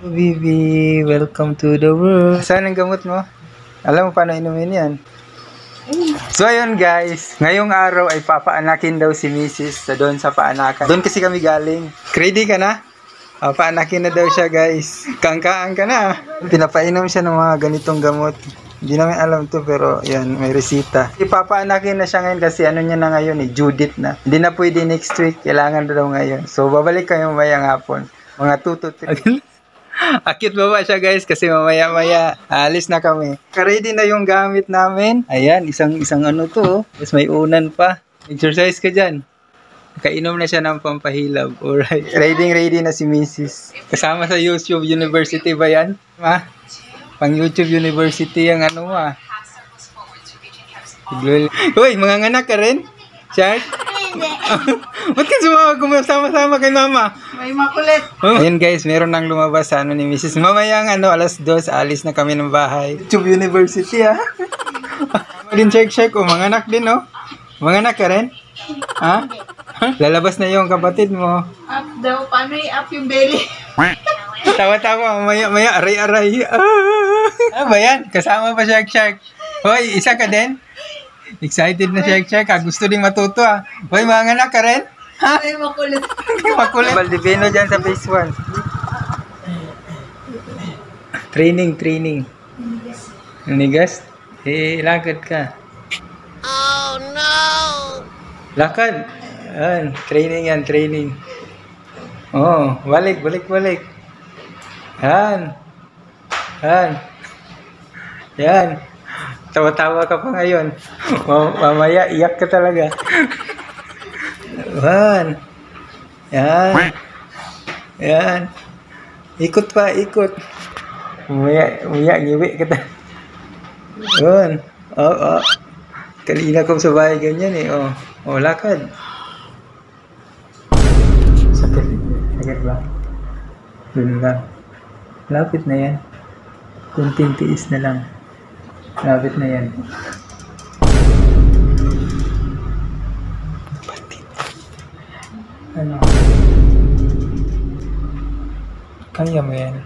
Bibi, welcome to the world. Saan ang gamot mo? Alam mo paano inumin yan? So ayun guys, ngayong araw ay papaanakin daw si Mrs. sa doon sa paanakan. Doon kasi kami galing. Ready ka na? Paanakin na daw siya guys. Kangkaan ka na. Pinapainom siya ng mga ganitong gamot. Hindi namin alam to pero yan, may resita. Ipapaanakin na siya ngayon kasi ano niya na ngayon Judith na. Hindi na pwede next week, kailangan daw ngayon. So babalik kayo mamayang hapon. Mga 2 to 3. Akit baba siya guys kasi mamaya alis na kami. Ready na yung gamit namin. Ayan, isang ano to. Tapos may unan pa. Exercise ka dyan. Kainom na siya ng pampahilab. Alright. Ready na si Mrs. Kasama sa YouTube University ba yan? Ma? Pang YouTube University ang ano mo ah. Uy, mga nganak ka rin? Shark? Ba't ka sama-sama kay mama? May makulit. Ayun guys, meron nang lumabas sa ano ni Mrs. Mamayang alas 2, alis na kami ng bahay. YouTube University ah. Din check o mga anak din oh. Mga anak ka rin? Ha? Lalabas na yung kapatid mo. Up daw. Paano i-up yung belly? Tawa-tawa, maya aray-aray. Ano ba yan? Kasama pa Shark. Hoy, isa ka din? Excited na Shark. Gusto din matuto ah. Hoy, mga anak ka rin? Ha? May makulit. Makulit. Baldivino dyan sa phase 1. Training. Nigas? Lakad ka. Oh no! Lakad. Training. Oh, balik. Yan. Tawa-tawa ka pa ngayon. Mamaya, iyak ka talaga. Yan. Ikot pa. Mamaya, ngiwi ka talaga. Yan. Oo. Kanina kong sa bahay ganyan eh. Oh, lakad. Sakit ba? Dun lang. Lapit na yan. Kunting tiis na lang. Lapit na yan. Ano? Kaya mo yan.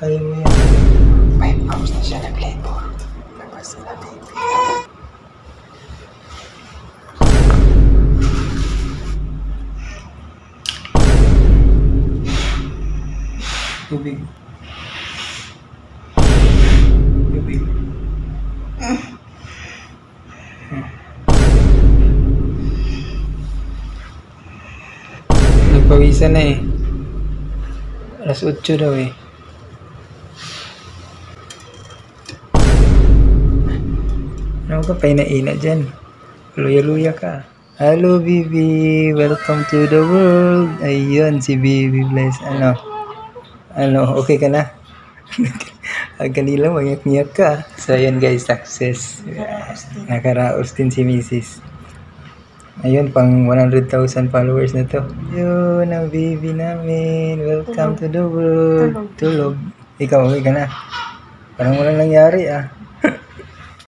5 hours na siya nag-labor. Labas na baby. Tubig. Nagpawisan na eh. Alas 8 daw eh. Ano ka paina-ina dyan? Luya-luya ka. Hello Bibi, welcome to the world. Ayun si Bibi Bless. Ano, okay ka na? Kanila manyak-nyak ka. So ayun guys, success. Nakaraos din si Mrs. Ayun, pang 100,000 followers na to. Yun ang baby namin. Welcome to the world. Tulog. Ikaw, uwi ka na. Parang walang nangyari ah.